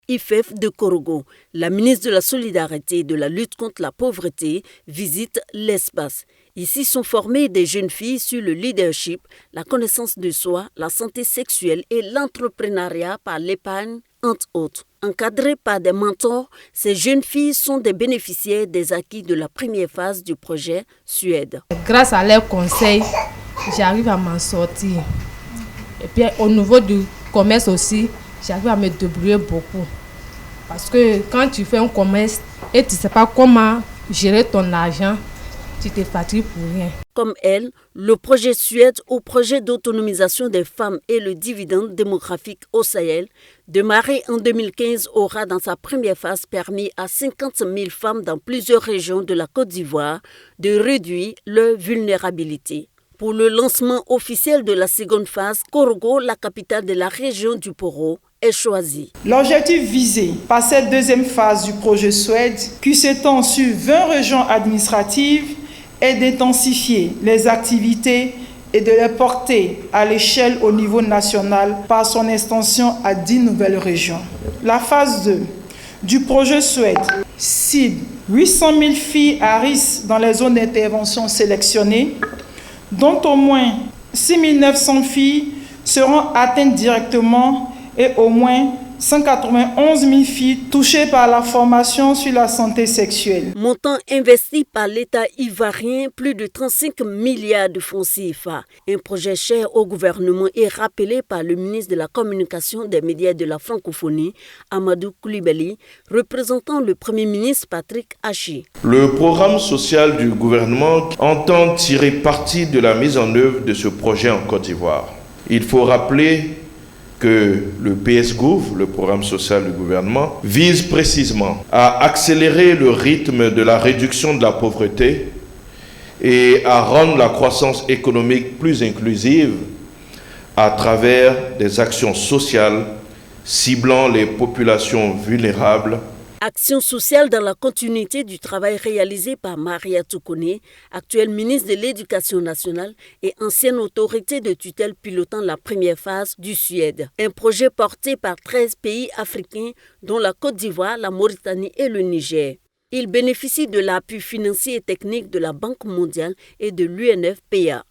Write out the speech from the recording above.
IFEF de Korogo, la ministre de la Solidarité et de la lutte contre la pauvreté, visite l'espace. Ici sont formées des jeunes filles sur le leadership, la connaissance de soi, la santé sexuelle et l'entrepreneuriat par l'épargne, entre autres. Encadrées par des mentors, ces jeunes filles sont des bénéficiaires des acquis de la première phase du projet Suède. Grâce à leurs conseils, j'arrive à m'en sortir. Et puis au niveau du commerce aussi, j'arrive à me débrouiller beaucoup. Parce que quand tu fais un commerce et tu ne sais pas comment gérer ton argent, tu te fatigues pour rien. Comme elle, le projet Suède ou projet d'autonomisation des femmes et le dividende démographique au Sahel, démarré en 2015, aura dans sa première phase permis à 50 000 femmes dans plusieurs régions de la Côte d'Ivoire de réduire leur vulnérabilité. Pour le lancement officiel de la seconde phase, Korogo, la capitale de la région du Poro, est choisie. L'objectif visé par cette deuxième phase du projet Suède, qui s'étend sur 20 régions administratives, est d'intensifier les activités et de les porter à l'échelle au niveau national par son extension à 10 nouvelles régions. La phase 2 du projet Suède cible 800 000 filles à risque dans les zones d'intervention sélectionnées, dont au moins 6 900 filles seront atteintes directement et au moins 191 000 filles touchées par la formation sur la santé sexuelle. Montant investi par l'État ivoirien, plus de 35 milliards de francs CFA. Un projet cher au gouvernement et rappelé par le ministre de la Communication des médias de la francophonie, Amadou Coulibaly, représentant le Premier ministre Patrick Hachi. Le programme social du gouvernement entend tirer parti de la mise en œuvre de ce projet en Côte d'Ivoire. Il faut rappeler que le PSGouv, le programme social du gouvernement, vise précisément à accélérer le rythme de la réduction de la pauvreté et à rendre la croissance économique plus inclusive à travers des actions sociales ciblant les populations vulnérables. Action sociale dans la continuité du travail réalisé par Maria Toukone, actuelle ministre de l'Éducation nationale et ancienne autorité de tutelle pilotant la première phase du Suède. Un projet porté par 13 pays africains, dont la Côte d'Ivoire, la Mauritanie et le Niger. Il bénéficie de l'appui financier et technique de la Banque mondiale et de l'UNFPA.